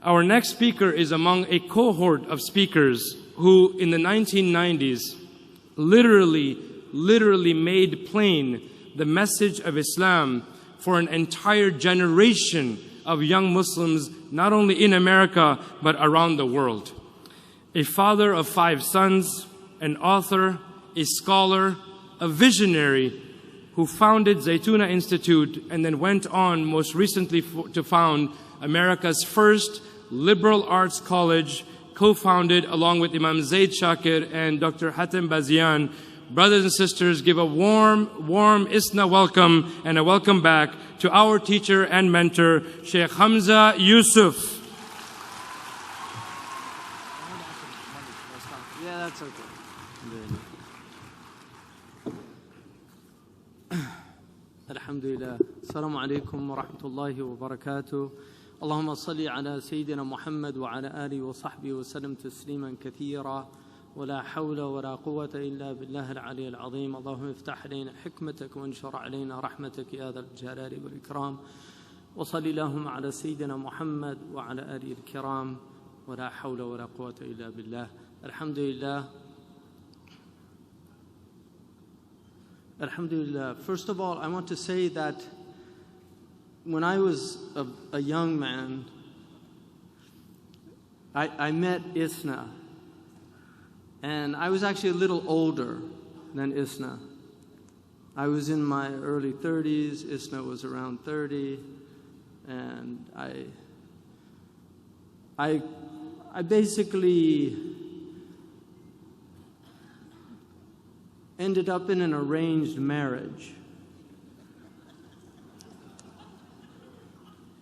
Our next speaker is among a cohort of speakers who in the 1990s literally made plain the message of Islam for an entire generation of young Muslims, not only in America, but around the world. A father of 5 sons, an author, a scholar, a visionary who founded Zaytuna Institute and then went on most recently to found America's first liberal arts college, co-founded along with Imam Zaid Shakir and Dr. Hatem Bazian. Brothers and sisters, give a warm ISNA welcome and a welcome back to our teacher and mentor, Shaykh Hamza Yusuf. Yeah, that's okay. Alhamdulillah. Assalamu alaikum wa rahmatullahi wa barakatuh. Allahumma salli ala Sayyidina Muhammad wa ala alihi wa sahbihi wa sallam tasliman kathira. ولا حول ولا قوة إلا بالله العلي العظيم. اللهم افتح علينا حكمتك وانشر علينا رحمتك يا ذا الجلال والإكرام. وصل اللهم على سيدنا محمد وعلى آله الكرام. ولا حول ولا قوة إلا بالله. الحمد لله. Alhamdulillah. First of all, I want to say that when I was a young man, I met ISNA. And I was actually a little older than ISNA. I was in my early 30s, ISNA was around 30, and I basically ended up in an arranged marriage.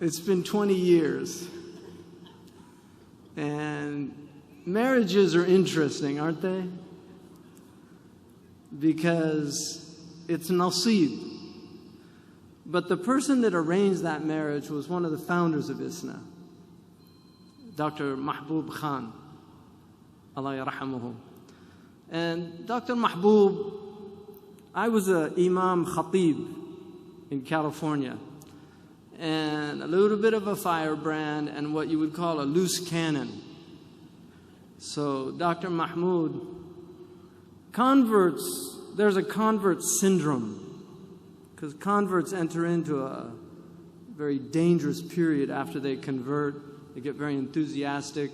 It's been 20 years. And marriages are interesting, aren't they? Because it's nasib. But the person that arranged that marriage was one of the founders of ISNA, Dr. Mahbub Khan, Allah yarhamuhu. And Dr. Mahbub, I was an Imam Khatib in California, and a little bit of a firebrand and what you would call a loose cannon. So Dr. Mahmoud, converts, there's a convert syndrome, because converts enter into a very dangerous period after they convert. They get very enthusiastic.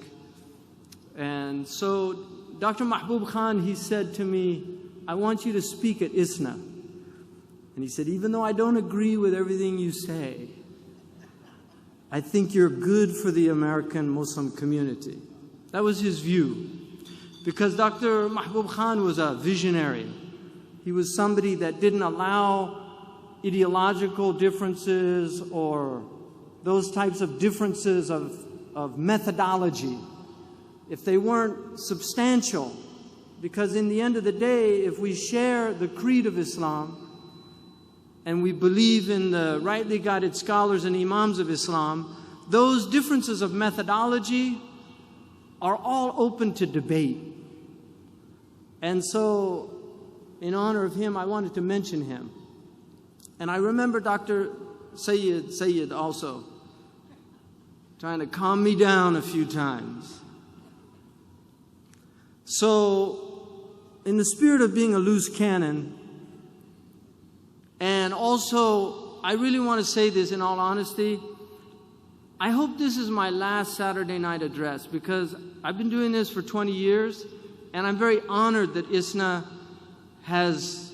And so Dr. Mahbub Khan, he said to me, I want you to speak at ISNA. And he said, even though I don't agree with everything you say, I think you're good for the American Muslim community. That was his view. Because Dr. Mahbub Khan was a visionary. He was somebody that didn't allow ideological differences or those types of differences of methodology, if they weren't substantial. Because in the end of the day, if we share the creed of Islam and we believe in the rightly guided scholars and imams of Islam, those differences of methodology are all open to debate. And so, in honor of him, I wanted to mention him. And I remember Dr. Sayyid also trying to calm me down a few times. So, in the spirit of being a loose cannon, and also, I really want to say this in all honesty, I hope this is my last Saturday night address, because I've been doing this for 20 years, and I'm very honored that ISNA has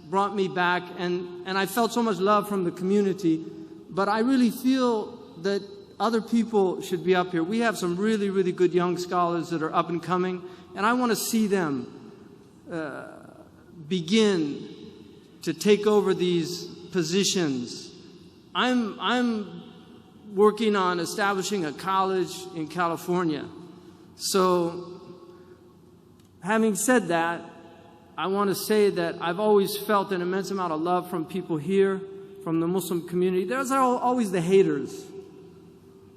brought me back, and I felt so much love from the community, but I really feel that other people should be up here. We have some really, really good young scholars that are up and coming, and I want to see them begin to take over these positions. I'm working on establishing a college in California. So, having said that, I want to say that I've always felt an immense amount of love from people here, from the Muslim community. There's always the haters.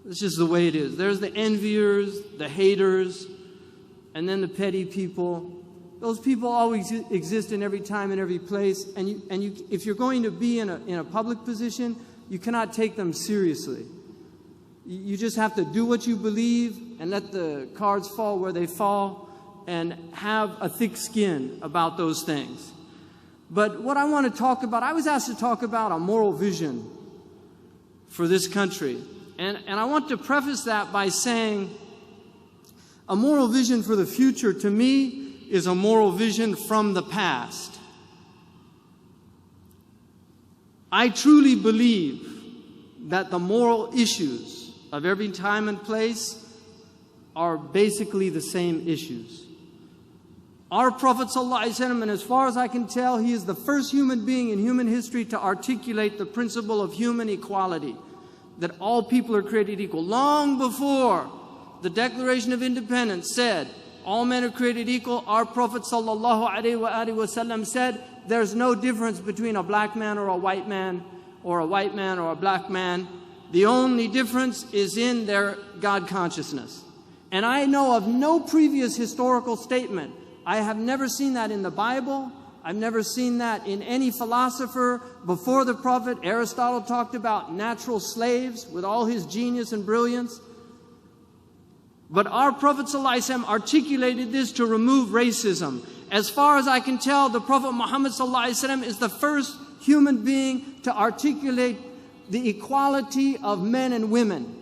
It's just the way it is. There's the enviers, the haters, and then the petty people. Those people always exist in every time and every place. And if you're going to be in a public position, you cannot take them seriously. You just have to do what you believe and let the cards fall where they fall and have a thick skin about those things. But what I want to talk about, I was asked to talk about a moral vision for this country. And I want to preface that by saying a moral vision for the future, to me, is a moral vision from the past. I truly believe that the moral issues of every time and place are basically the same issues. Our Prophet ﷺ, and as far as I can tell, he is the first human being in human history to articulate the principle of human equality, that all people are created equal. Long before the Declaration of Independence said, all men are created equal, our Prophet ﷺ said, there's no difference between a black man or a white man, or a white man or a black man. The only difference is in their God consciousness. And I know of no previous historical statement. I have never seen that in the Bible. I've never seen that in any philosopher before the Prophet. Aristotle talked about natural slaves with all his genius and brilliance. But our Prophet ﷺ articulated this to remove racism. As far as I can tell, the Prophet Muhammad ﷺ is the first human being to articulate the equality of men and women.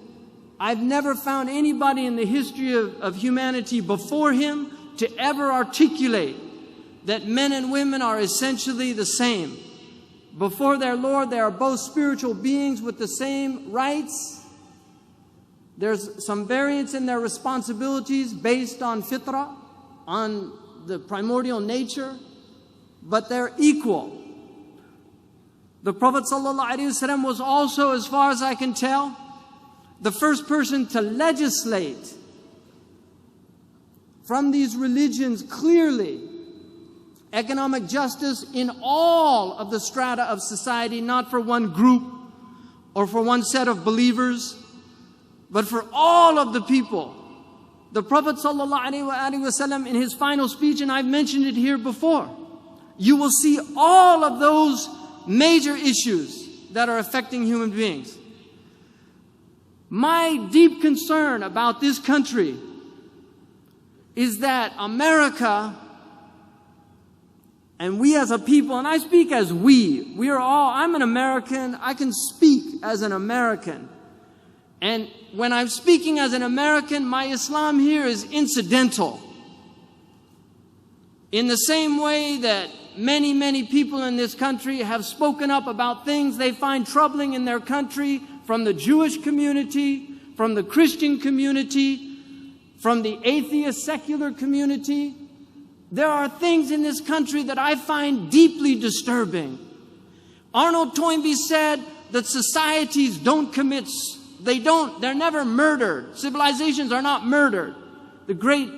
I've never found anybody in the history of humanity before him to ever articulate that men and women are essentially the same. Before their Lord, they are both spiritual beings with the same rights. There's some variance in their responsibilities based on fitrah, on the primordial nature, but they're equal. The Prophet ﷺ was also, as far as I can tell, the first person to legislate from these religions clearly economic justice in all of the strata of society, not for one group or for one set of believers, but for all of the people. The Prophet ﷺ in his final speech, and I've mentioned it here before, you will see all of those major issues that are affecting human beings. My deep concern about this country is that America, and we as a people, and I speak as we are all, I'm an American, I can speak as an American. And when I'm speaking as an American, my Islam here is incidental. In the same way that many, many people in this country have spoken up about things they find troubling in their country, from the Jewish community, from the Christian community, from the atheist secular community. There are things in this country that I find deeply disturbing. Arnold Toynbee said that societies don't commit, they're never murdered. Civilizations are not murdered. The great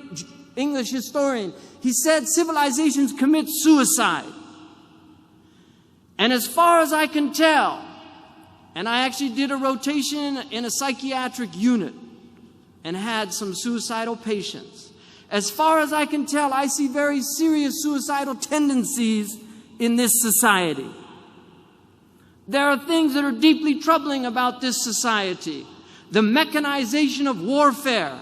English historian, he said civilizations commit suicide. And as far as I can tell, and I actually did a rotation in a psychiatric unit and had some suicidal patients. As far as I can tell, I see very serious suicidal tendencies in this society. There are things that are deeply troubling about this society. The mechanization of warfare,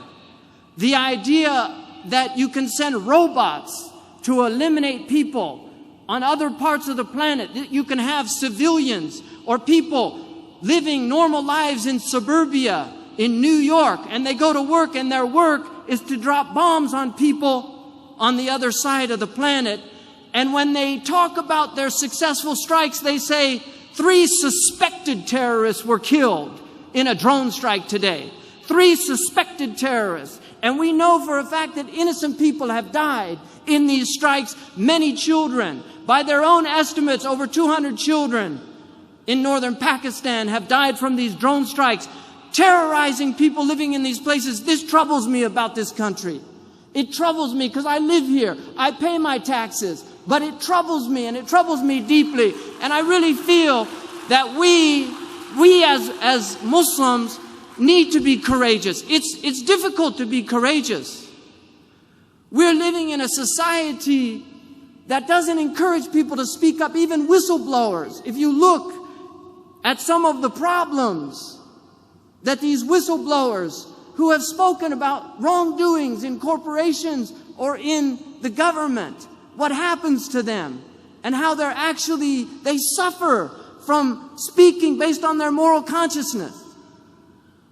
the idea that you can send robots to eliminate people on other parts of the planet, that you can have civilians or people living normal lives in suburbia in New York, and they go to work and their work is to drop bombs on people on the other side of the planet. And when they talk about their successful strikes, they say 3 suspected terrorists were killed in a drone strike today. 3 suspected terrorists. And we know for a fact that innocent people have died in these strikes. Many children, by their own estimates, over 200 children in northern Pakistan have died from these drone strikes, terrorizing people living in these places. This troubles me about this country. It troubles me because I live here. I pay my taxes. But it troubles me, and it troubles me deeply. And I really feel that we as Muslims need to be courageous. It's difficult to be courageous. We're living in a society that doesn't encourage people to speak up, even whistleblowers. If you look at some of the problems that these whistleblowers who have spoken about wrongdoings in corporations or in the government, what happens to them and how they suffer from speaking based on their moral consciousness.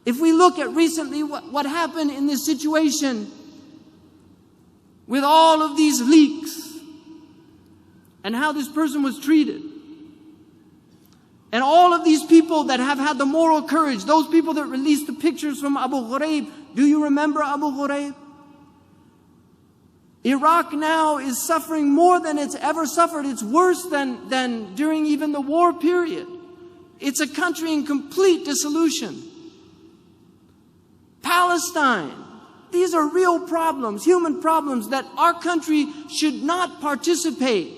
If we look at recently what happened in this situation with all of these leaks and how this person was treated, and all of these people that have had the moral courage, those people that released the pictures from Abu Ghraib. Do you remember Abu Ghraib? Iraq now is suffering more than it's ever suffered. It's worse than during even the war period. It's a country in complete dissolution. Palestine. These are real problems, human problems, that our country should not participate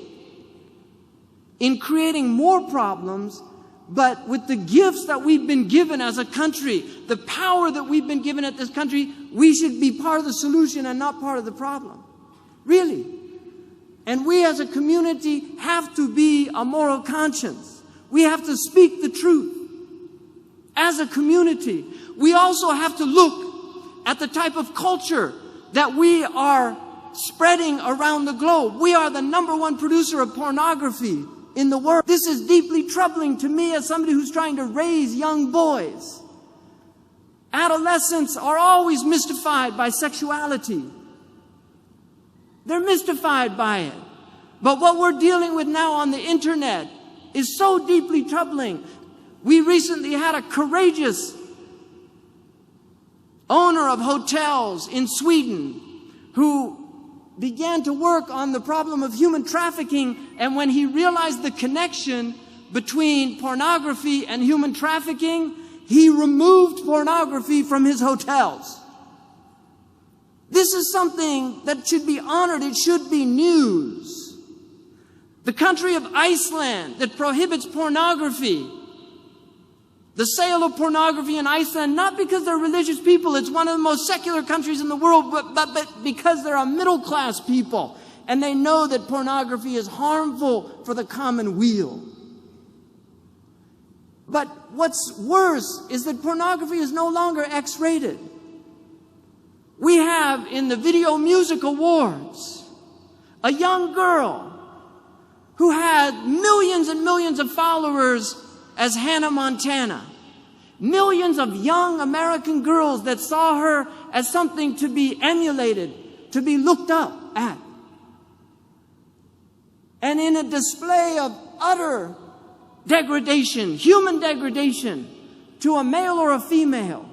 in creating more problems. But with the gifts that we've been given as a country, the power that we've been given at this country, we should be part of the solution and not part of the problem. Really. And we as a community have to be a moral conscience. We have to speak the truth. As a community, we also have to look at the type of culture that we are spreading around the globe. We are the #1 producer of pornography in the world. This is deeply troubling to me as somebody who's trying to raise young boys. Adolescents are always mystified by sexuality. They're mystified by it. But what we're dealing with now on the internet is so deeply troubling. We recently had a courageous owner of hotels in Sweden who began to work on the problem of human trafficking, and when he realized the connection between pornography and human trafficking, he removed pornography from his hotels. This is something that should be honored. It should be news. The country of Iceland that prohibits pornography, the sale of pornography in Iceland, not because they're religious people, it's one of the most secular countries in the world, but because they're a middle-class people, and they know that pornography is harmful for the common weal. But what's worse is that pornography is no longer X-rated. We have in the Video Music Awards a young girl who had millions and millions of followers as Hannah Montana. Millions of young American girls that saw her as something to be emulated, to be looked up at. And in a display of utter degradation, human degradation, to a male or a female.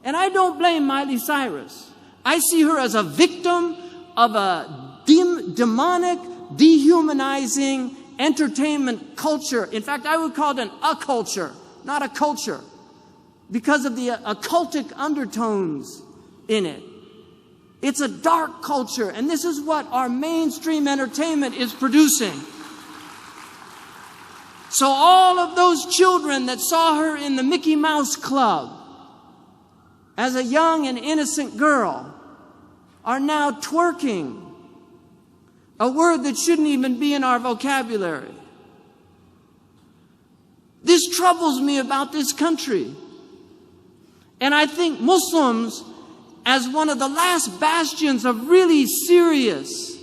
And I don't blame Miley Cyrus. I see her as a victim of a demonic, dehumanizing entertainment culture. In fact, I would call it an occulture, not a culture, because of the occultic undertones in it. It's a dark culture, and this is what our mainstream entertainment is producing. So all of those children that saw her in the Mickey Mouse Club as a young and innocent girl are now twerking, a word that shouldn't even be in our vocabulary. This troubles me about this country. And I think Muslims, as one of the last bastions of really serious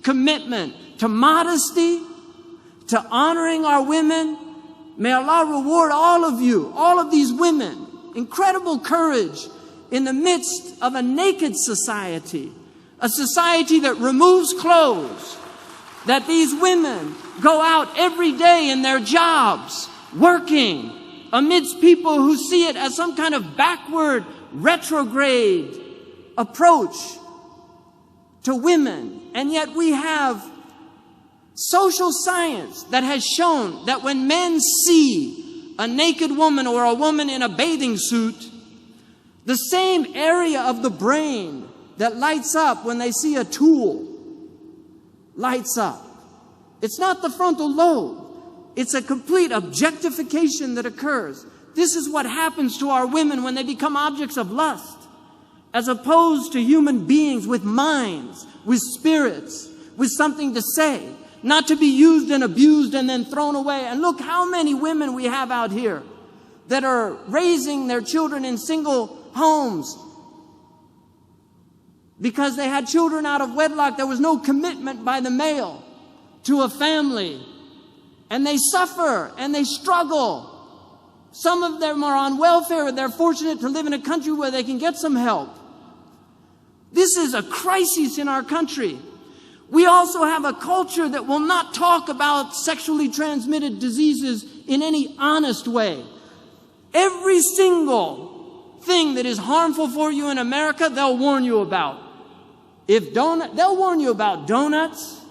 commitment to modesty, to honoring our women, may Allah reward all of you, all of these women, incredible courage in the midst of a naked society, a society that removes clothes, that these women go out every day in their jobs, working amidst people who see it as some kind of backward, retrograde approach to women. And yet we have social science that has shown that when men see a naked woman or a woman in a bathing suit, the same area of the brain that lights up when they see a tool lights up. It's not the frontal lobe. It's a complete objectification that occurs. This is what happens to our women when they become objects of lust, as opposed to human beings with minds, with spirits, with something to say, not to be used and abused and then thrown away. And look how many women we have out here that are raising their children in single homes because they had children out of wedlock. There was no commitment by the male to a family. And they suffer and they struggle. Some of them are on welfare. They're fortunate to live in a country where they can get some help. This is a crisis in our country. We also have a culture that will not talk about sexually transmitted diseases in any honest way. Every single thing that is harmful for you in America, they'll warn you about. They'll warn you about donuts.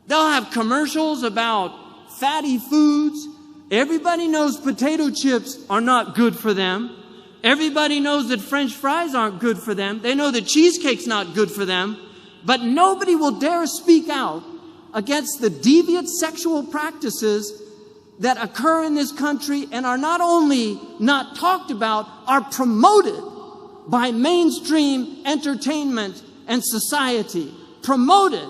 They'll have commercials about fatty foods. Everybody knows potato chips are not good for them. Everybody knows that French fries aren't good for them. They know that cheesecake's not good for them. But nobody will dare speak out against the deviant sexual practices that occur in this country and are not only not talked about, are promoted by mainstream entertainment and society. Promoted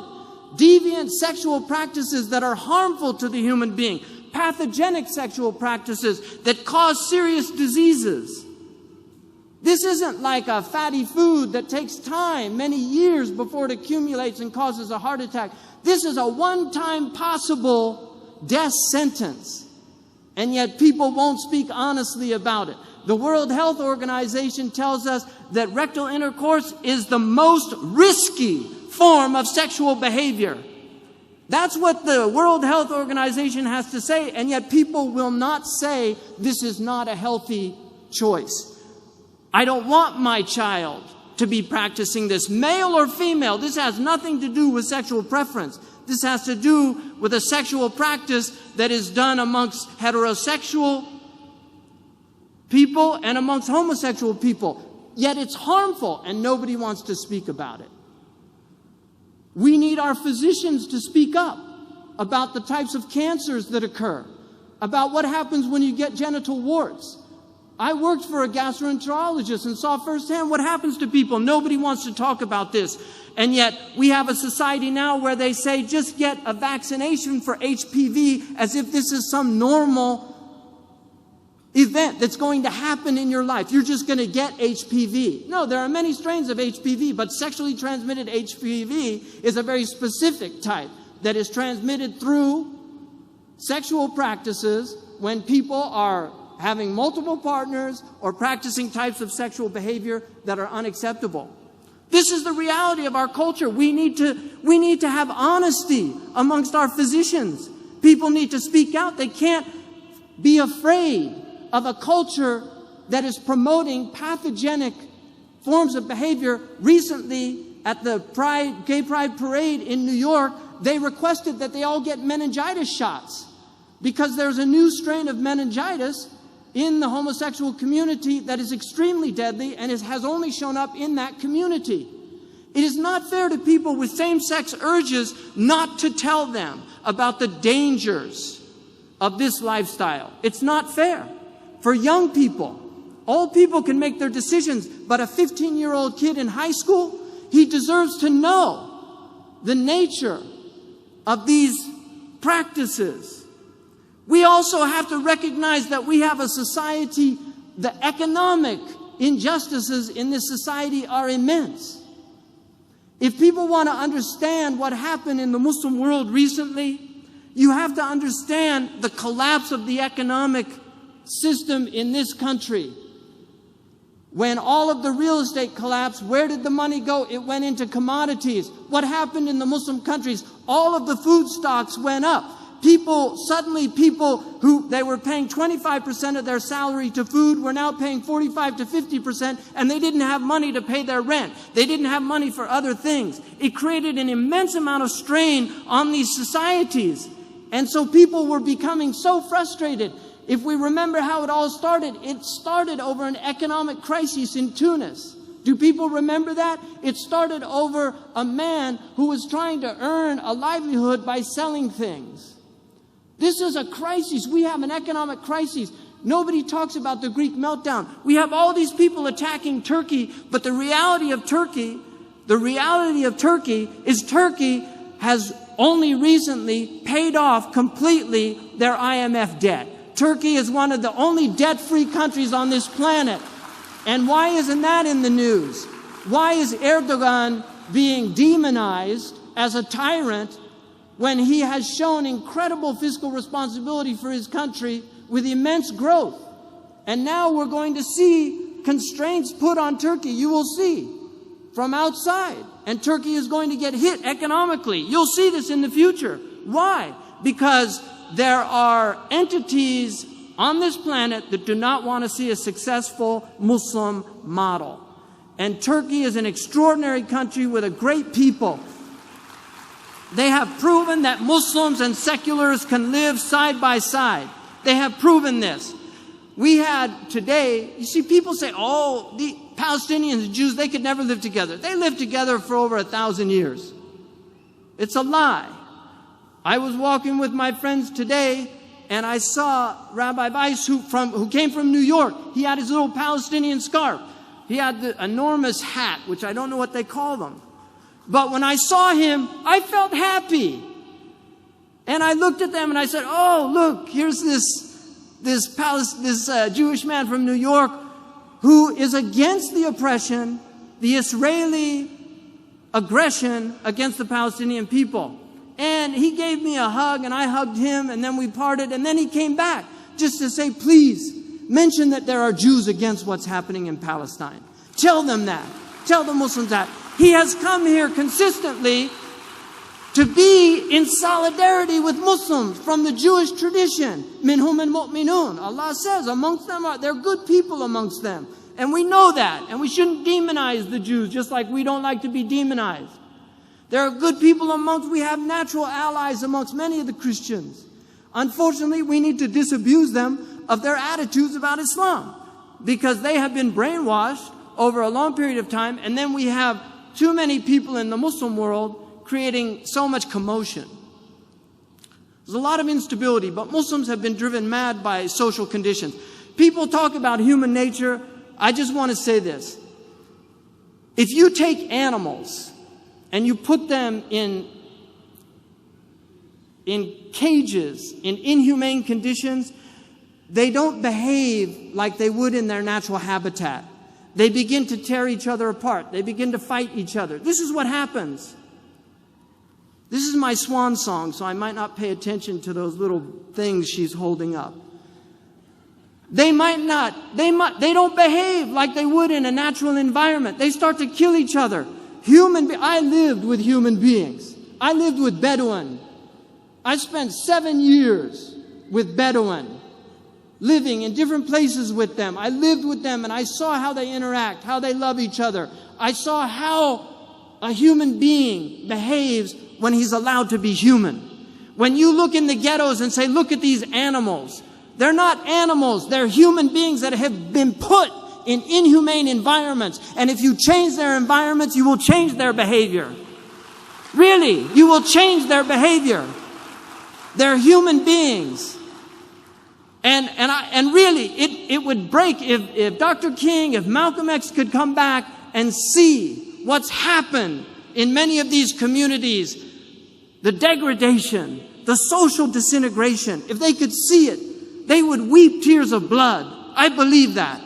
deviant sexual practices that are harmful to the human being. Pathogenic sexual practices that cause serious diseases. This isn't like a fatty food that takes time, many years before it accumulates and causes a heart attack. This is a one-time possible death sentence. And yet people won't speak honestly about it. The World Health Organization tells us that rectal intercourse is the most risky form of sexual behavior. That's what the World Health Organization has to say, and yet people will not say this is not a healthy choice. I don't want my child to be practicing this, male or female. This has nothing to do with sexual preference. This has to do with a sexual practice that is done amongst heterosexual people and amongst homosexual people. Yet it's harmful, and nobody wants to speak about it. We need our physicians to speak up about the types of cancers that occur, about what happens when you get genital warts. I worked for a gastroenterologist and saw firsthand what happens to people. Nobody wants to talk about this. And yet we have a society now where they say just get a vaccination for HPV as if this is some normal event that's going to happen in your life. You're just going to get HPV. No, there are many strains of HPV, but sexually transmitted HPV is a very specific type that is transmitted through sexual practices when people are having multiple partners or practicing types of sexual behavior that are unacceptable. This is the reality of our culture. We need to have honesty amongst our physicians. People need to speak out. They can't be afraid of a culture that is promoting pathogenic forms of behavior. Recently, at the Gay Pride Parade in New York, they requested that they all get meningitis shots because there's a new strain of meningitis in the homosexual community that is extremely deadly and has only shown up in that community. It is not fair to people with same-sex urges not to tell them about the dangers of this lifestyle. It's not fair. For young people, old people can make their decisions, but a 15-year-old kid in high school, he deserves to know the nature of these practices. We also have to recognize that we have a society, the economic injustices in this society are immense. If people want to understand what happened in the Muslim world recently, you have to understand the collapse of the economic system in this country. When all of the real estate collapsed, where did the money go? It went into commodities. What happened in the Muslim countries? All of the food stocks went up. People who they were paying 25% of their salary to food were now paying 45 to 50%, and they didn't have money to pay their rent. They didn't have money for other things. It created an immense amount of strain on these societies. And so people were becoming so frustrated. If we remember how it all started over an economic crisis in Tunis. Do people remember that? It started over a man who was trying to earn a livelihood by selling things. This is a crisis. We have an economic crisis. Nobody talks about the Greek meltdown. We have all these people attacking Turkey, but the reality of Turkey is Turkey has only recently paid off completely their IMF debt. Turkey is one of the only debt-free countries on this planet. And why isn't that in the news? Why is Erdogan being demonized as a tyrant when he has shown incredible fiscal responsibility for his country with immense growth? And now we're going to see constraints put on Turkey. You will see from outside. And Turkey is going to get hit economically. You'll see this in the future. Why? Because there are entities on this planet that do not want to see a successful Muslim model. And Turkey is an extraordinary country with a great people. They have proven that Muslims and seculars can live side by side. They have proven this. We had today, you see, people say, oh, the Palestinians and Jews, they could never live together. They lived together for over 1,000 years. It's a lie. I was walking with my friends today, and I saw Rabbi Weiss, who came from New York. He had his little Palestinian scarf. He had the enormous hat, which I don't know what they call them. But when I saw him, I felt happy. And I looked at them and I said, oh, look, here's this Jewish man from New York who is against the oppression, the Israeli aggression against the Palestinian people. And he gave me a hug, and I hugged him, and then we parted, and then he came back just to say, please, mention that there are Jews against what's happening in Palestine. Tell them that. Tell the Muslims that. He has come here consistently to be in solidarity with Muslims from the Jewish tradition. Minhum and mu'minun. Allah says amongst them they're good people amongst them. And we know that. And we shouldn't demonize the Jews just like we don't like to be demonized. There are good people amongst, we have natural allies amongst many of the Christians. Unfortunately, we need to disabuse them of their attitudes about Islam because they have been brainwashed over a long period of time, and then we have too many people in the Muslim world creating so much commotion. There's a lot of instability, but Muslims have been driven mad by social conditions. People talk about human nature. I just want to say this. If you take animals and you put them in cages, in inhumane conditions, they don't behave like they would in their natural habitat. They begin to tear each other apart. They begin to fight each other. This is what happens. This is my swan song, so I might not pay attention to those little things she's holding up. They don't behave like they would in a natural environment. They start to kill each other. I lived with human beings. I lived with Bedouin. I spent 7 years with Bedouin, living in different places with them. I lived with them and I saw how they interact, how they love each other. I saw how a human being behaves when he's allowed to be human. When you look in the ghettos and say, look at these animals. They're not animals. They're human beings that have been put in inhumane environments. And if you change their environments, you will change their behavior. Really, you will change their behavior. They're human beings. And really, it would break if Dr. King, if Malcolm X could come back and see what's happened in many of these communities, the degradation, the social disintegration. If they could see it, they would weep tears of blood. I believe that.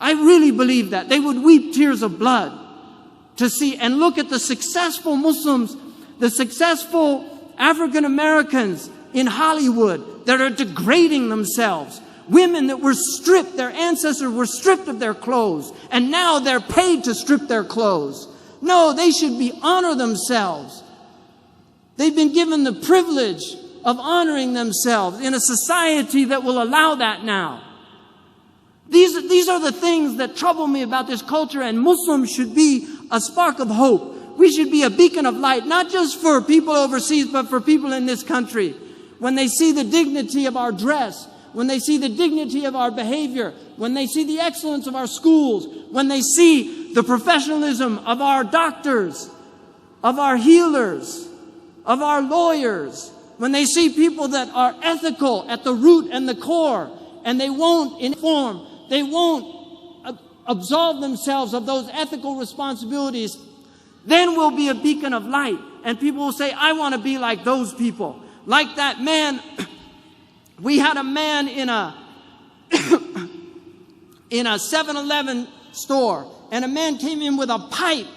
I really believe that. They would weep tears of blood to see and look at the successful Muslims, the successful African Americans in Hollywood that are degrading themselves. Women that were stripped, their ancestors were stripped of their clothes, and now they're paid to strip their clothes. No, they should honor themselves. They've been given the privilege of honoring themselves in a society that will allow that now. These are the things that trouble me about this culture, and Muslims should be a spark of hope. We should be a beacon of light, not just for people overseas, but for people in this country. When they see the dignity of our dress, when they see the dignity of our behavior, when they see the excellence of our schools, when they see the professionalism of our doctors, of our healers, of our lawyers, when they see people that are ethical at the root and the core, and they won't inform, they won't absolve themselves of those ethical responsibilities, then we'll be a beacon of light. And people will say, I want to be like those people. Like that man We had a man in a in a 7-Eleven store, and a man came in with a pipe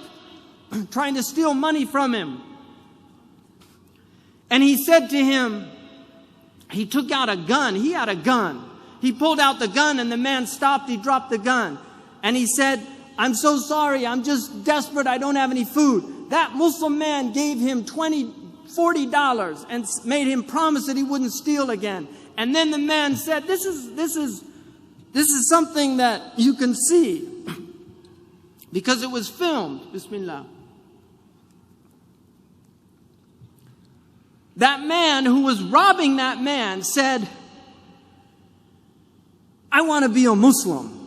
trying to steal money from him. And he said to him, he took out a gun. He had a gun. He pulled out the gun, and the man stopped. He dropped the gun. And he said, "I'm so sorry. I'm just desperate. I don't have any food." That Muslim man gave him $40 and made him promise that he wouldn't steal again. And then the man said, this is something that you can see, because it was filmed. Bismillah. That man who was robbing that man said, "I want to be a Muslim."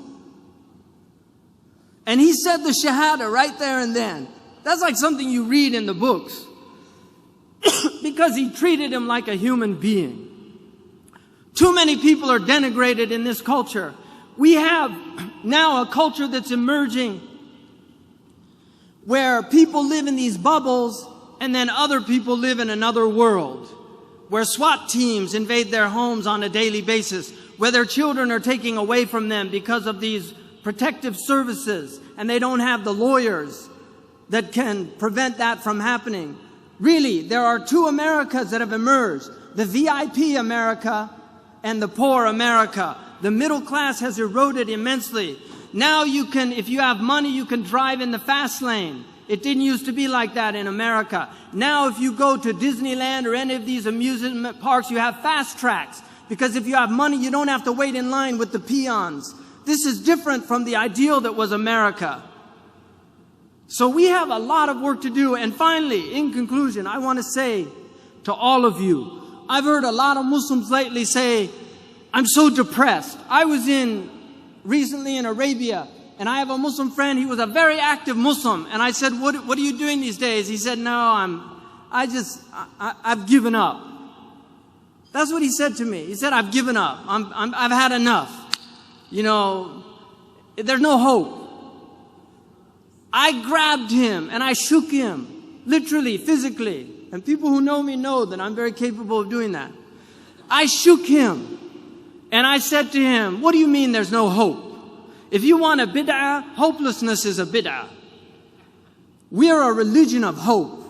And he said the Shahada right there and then. That's like something you read in the books. Because he treated him like a human being. Too many people are denigrated in this culture. We have now a culture that's emerging where people live in these bubbles, and then other people live in another world, where SWAT teams invade their homes on a daily basis, where their children are taken away from them because of these protective services, and they don't have the lawyers that can prevent that from happening. Really, there are two Americas that have emerged: the VIP America and the poor America. The middle class has eroded immensely. Now you can, if you have money, you can drive in the fast lane. It didn't used to be like that in America. Now if you go to Disneyland or any of these amusement parks, you have fast tracks. Because if you have money, you don't have to wait in line with the peons. This is different from the ideal that was America. So we have a lot of work to do. And finally, in conclusion, I want to say to all of you, I've heard a lot of Muslims lately say, "I'm so depressed." I was recently in Arabia, and I have a Muslim friend. He was a very active Muslim. And I said, what are you doing these days? He said, "No, I've given up." That's what he said to me. He said, "I've given up. I've had enough. You know, there's no hope." I grabbed him and I shook him, literally, physically. And people who know me know that I'm very capable of doing that. I shook him and I said to him, "What do you mean there's no hope? If you want a bid'ah, hopelessness is a bid'ah. We are a religion of hope.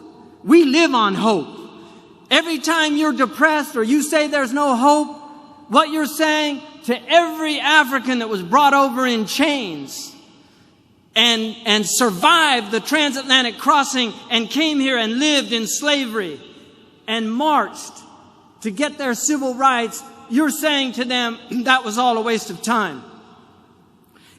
We live on hope. Every time you're depressed or you say there's no hope, what you're saying to every African that was brought over in chains and survived the transatlantic crossing and came here and lived in slavery and marched to get their civil rights, you're saying to them that was all a waste of time.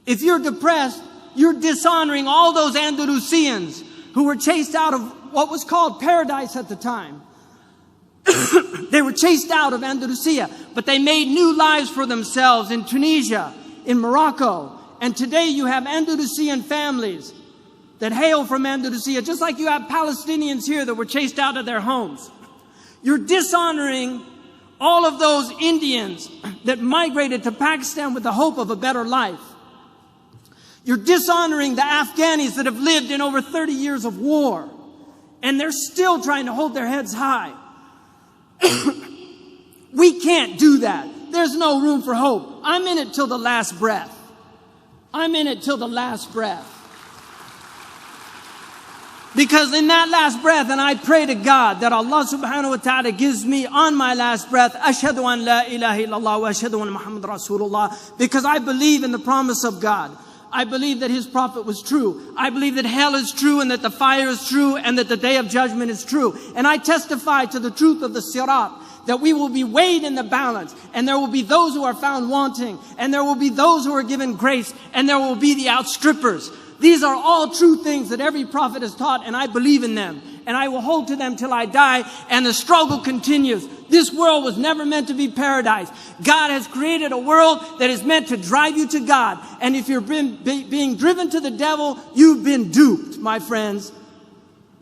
If you're depressed, you're dishonoring all those Andalusians who were chased out of what was called paradise at the time. They were chased out of Andalusia, but they made new lives for themselves in Tunisia, in Morocco. And today you have Andalusian families that hail from Andalusia, just like you have Palestinians here that were chased out of their homes. You're dishonoring all of those Indians that migrated to Pakistan with the hope of a better life. You're dishonoring the Afghanis that have lived in over 30 years of war, and they're still trying to hold their heads high. We can't do that. There's no room for hope. I'm in it till the last breath. I'm in it till the last breath. Because in that last breath, and I pray to God that Allah subhanahu wa ta'ala gives me on my last breath, Ashhadu an la ilaha illallah wa ashhadu anna Muhammad Rasulullah, because I believe in the promise of God. I believe that His prophet was true. I believe that hell is true and that the fire is true and that the day of judgment is true. And I testify to the truth of the sirat, that we will be weighed in the balance, and there will be those who are found wanting, and there will be those who are given grace, and there will be the outstrippers. These are all true things that every prophet has taught, and I believe in them, and I will hold to them till I die, and the struggle continues. This world was never meant to be paradise. God has created a world that is meant to drive you to God, and if you're being driven to the devil, you've been duped, my friends,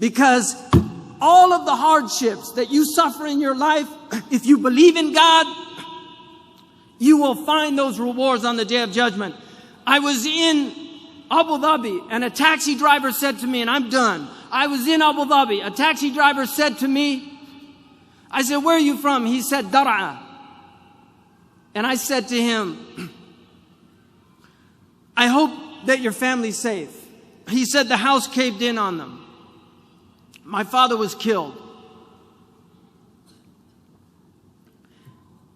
because all of the hardships that you suffer in your life, if you believe in God, you will find those rewards on the day of judgment. I was in Abu Dhabi and a taxi driver said to me, and I'm done. I was in Abu Dhabi. A taxi driver said to me, I said, "Where are you from?" He said, "Dar'a." And I said to him, I hope that your family's safe. He said the house caved in on them. My father was killed.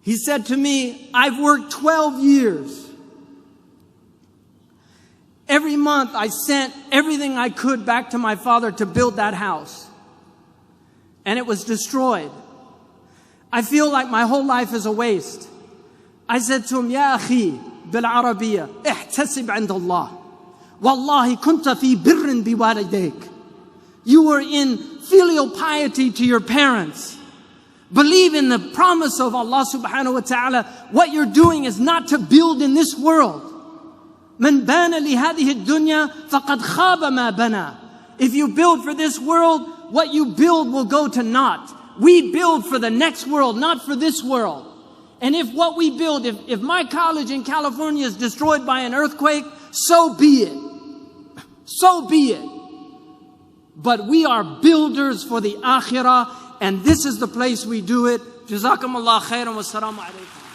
He said to me, I've worked 12 years. Every month I sent everything I could back to my father to build that house. And it was destroyed. I feel like my whole life is a waste. I said to him, Ya akhi, بالعربية احتسب عند الله والله كنت في بر بوالديك. You were in filial piety to your parents. Believe in the promise of Allah subhanahu wa ta'ala. What you're doing is not to build in this world. من بان لهذه الدنيا فقد خاب ما بنى. If you build for this world, what you build will go to naught. We build for the next world, not for this world. And if what we build, if my college in California is destroyed by an earthquake, so be it. So be it. But we are builders for the akhirah, and this is the place we do it. Jazakumullah khairan wa assalamu alaikum.